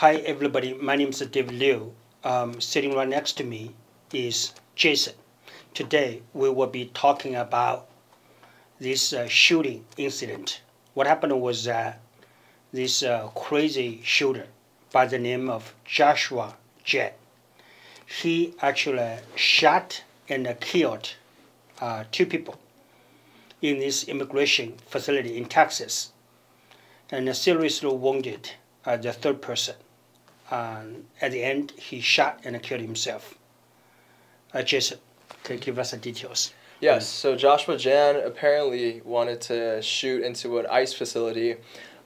Hi everybody, my name is David Liu. Sitting right next to me is Jason. Today we will be talking about this shooting incident. What happened was that this crazy shooter by the name of Joshua Jett, he actually shot and killed two people in this immigration facility in Texas, and seriously wounded the third person. At the end, he shot and killed himself. Jason, can you give us the details? Yes, so Joshua Jan apparently wanted to shoot into an ICE facility.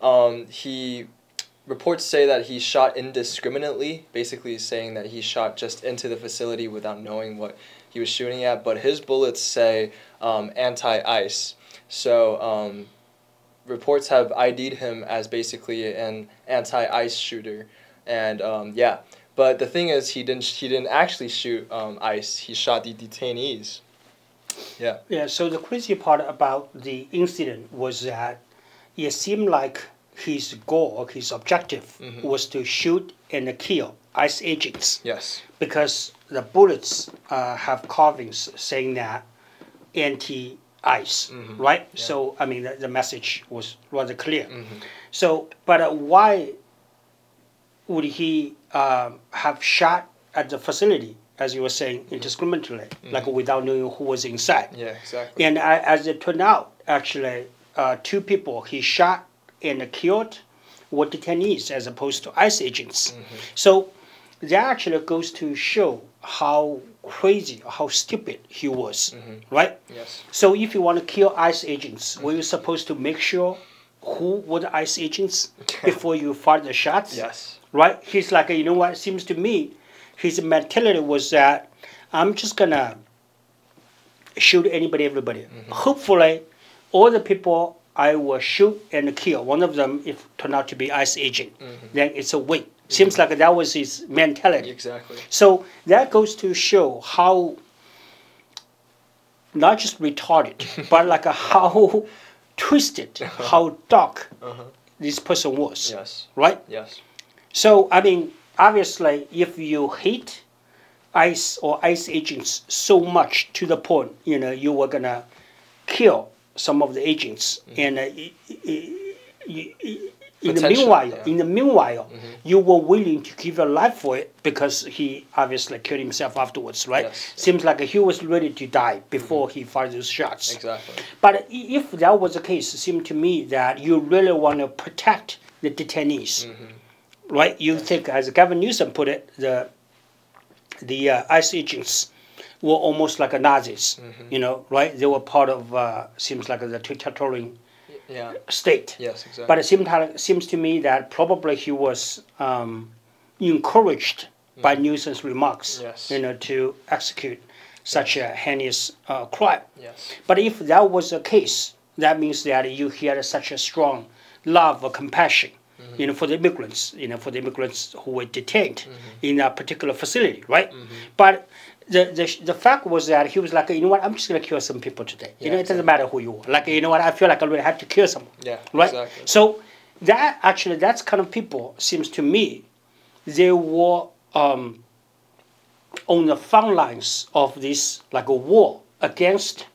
Reports say that he shot indiscriminately, basically saying that he shot just into the facility without knowing what he was shooting at, but his bullets say anti-ICE. So reports have ID'd him as basically an anti-ICE shooter. And yeah, but the thing is, he didn't actually shoot ICE. He shot the detainees. Yeah. Yeah. So the crazy part about the incident was that it seemed like his goal, his objective, was to shoot and kill ICE agents. Yes. Because the bullets have carvings saying that anti-ICE, right? Yeah. So I mean, the message was rather clear. So, but why would he have shot at the facility, as you were saying, indiscriminately, like without knowing who was inside? Yeah, exactly. And as it turned out, actually, two people he shot and killed were detainees as opposed to ICE agents. So that actually goes to show how crazy, how stupid he was, right? Yes. So if you want to kill ICE agents, were you supposed to make sure who were the ICE agents before you fired the shots? Yes. Right? He's like, you know what, it seems to me, his mentality was that I'm just going to shoot anybody, everybody. Hopefully, all the people I will shoot and kill, one of them, if turned out to be ICE agent, then it's a win. Seems like that was his mentality. Exactly. So that goes to show how, not just retarded, but like how twisted, how dark this person was. Yes. Right? Yes. So, I mean, obviously, if you hate ICE or ICE agents so much to the point, you were going to kill some of the agents. And in the meanwhile, you were willing to give your life for it because he obviously killed himself afterwards, right? Yes. Seems like he was ready to die before he fired those shots. Exactly. But if that was the case, it seemed to me that you really want to protect the detainees. Right, you think, as Gavin Newsom put it, the ICE agents were almost like Nazis. Right? They were part of seems like the dictatorial state. Yes, exactly. But it seems to me that probably he was encouraged by Newsom's remarks, to execute such a heinous crime. Yes. But if that was the case, that means that he had such a strong love or compassion. For the immigrants, who were detained in a particular facility, right? But the fact was that he was like, you know what, I'm just going to kill some people today. It doesn't matter who you are. Like, you know what, I feel like I really have to kill someone. Yeah, right? Exactly. So that's kind of people, seems to me, they were on the front lines of this, like a war against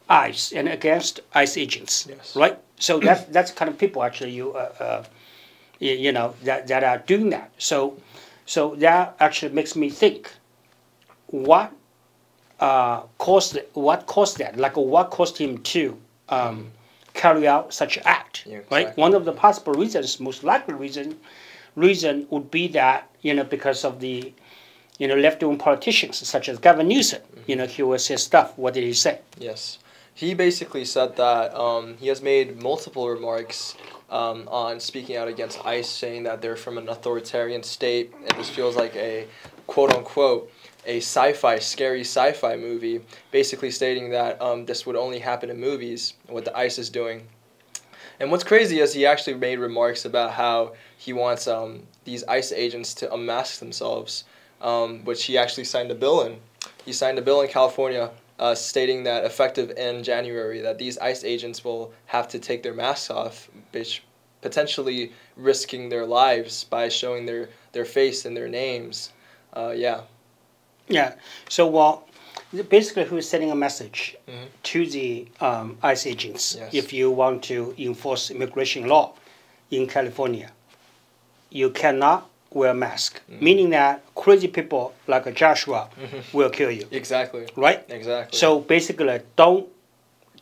ICE and against ICE agents, right? So that's kind of people actually that are doing that. So that actually makes me think, what caused that? Like, what caused him to carry out such an act? Yeah, right. Exactly. One of the possible reasons, most likely reason would be that because of the left-wing politicians such as Gavin Newsom. He would say stuff. What did he say? Yes. He basically said that he has made multiple remarks on speaking out against ICE, saying that they're from an authoritarian state, and this feels like a quote-unquote a scary sci-fi movie, basically stating that this would only happen in movies, what the ICE is doing. And what's crazy is he actually made remarks about how he wants these ICE agents to unmask themselves, which he actually signed a bill in. He signed a bill in California stating that effective in January that these ICE agents will have to take their masks off, which potentially risking their lives by showing their face and their names. Yeah. Yeah. So, well, basically, he was sending a message to the ICE agents. Yes. If you want to enforce immigration law in California, you cannot wear a mask, meaning that crazy people like Joshua will kill you. Exactly. Right? Exactly. So basically, don't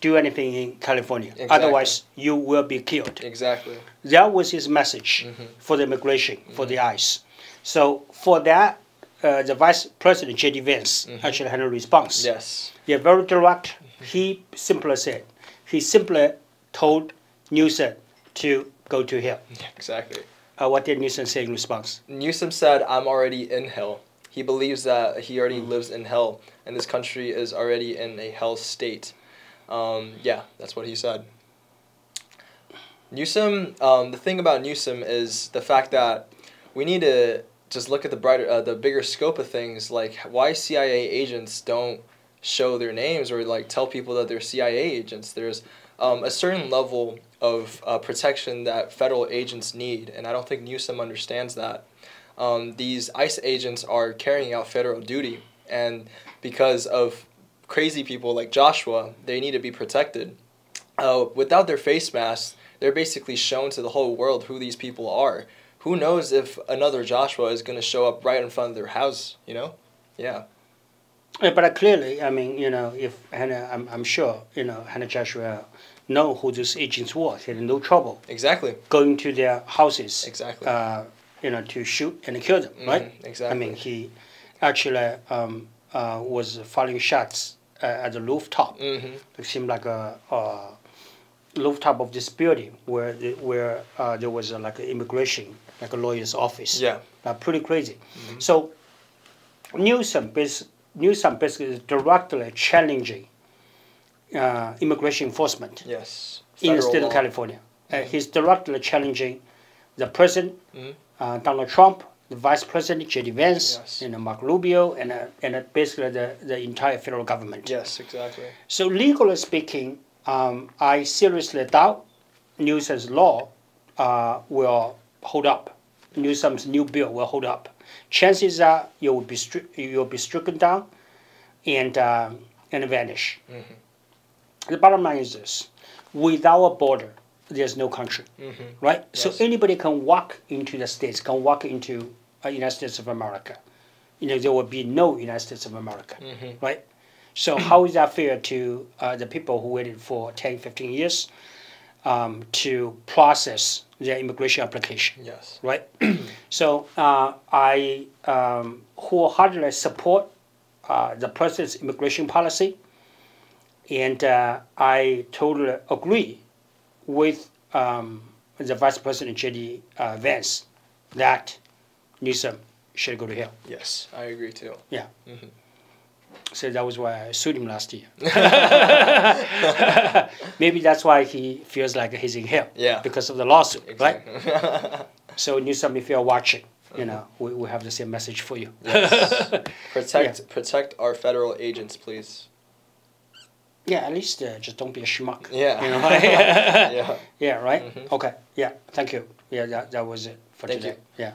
do anything in California. Exactly. Otherwise, you will be killed. Exactly. That was his message for the immigration, for the ICE. So for that, the Vice President, J.D. Vance, actually had a response. Yes. Yeah, very direct. He simply told Newsom to go to hell. Exactly. What did Newsom say in response? Newsom said, "I'm already in hell." He believes that he already lives in hell, and this country is already in a hell state. Yeah, that's what he said. Newsom, the thing about Newsom is the fact that we need to just look at the bigger scope of things, like why CIA agents don't show their names or like tell people that they're CIA agents. There's a certain level of protection that federal agents need, and I don't think Newsom understands that. These ICE agents are carrying out federal duty, and because of crazy people like Joshua, they need to be protected. Without their face masks, they're basically shown to the whole world who these people are. Who knows if another Joshua is going to show up right in front of their house, you know? Yeah. But clearly, I mean, if Hannah, I'm sure, Hannah Joshua know who those agents were. He had no trouble. Exactly. Going to their houses. Exactly. To shoot and kill them, right? Exactly. I mean, he actually was firing shots at the rooftop. It seemed like a rooftop of this building where there was like an immigration, like a lawyer's office. Yeah. Pretty crazy. So Newsom basically is directly challenging immigration enforcement. Yes. In the Federal state law. of California. He's directly challenging the president, Donald Trump, the vice president, J.D. Vance, Yes. Mark Rubio, and basically the entire federal government. Yes, exactly. So legally speaking, I seriously doubt Newsom's law will hold up. Newsom's new bill will hold up. Chances are you will be stricken down and vanish. The bottom line is this: without a border, there's no country, right? Yes. So anybody can walk into the states, can walk into the United States of America. There will be no United States of America, right? So how is that fair to the people who waited for 10, 15 years to process their immigration application? Yes. Right? So I wholeheartedly support the president's immigration policy, and I totally agree with the Vice President J.D. Vance that Newsom should go to hell. Yes, I agree too. Yeah. So that was why I sued him last year. Maybe that's why he feels like he's in hell. Yeah. Because of the lawsuit, Exactly. right? So Newsom, if you're watching, we have the same message for you. Yes. Protect our federal agents, please. Yeah, at least just don't be a schmuck. Yeah. Yeah. Yeah. Yeah, right? Okay. Yeah, thank you. Yeah, that was it for Thank today. you. Yeah.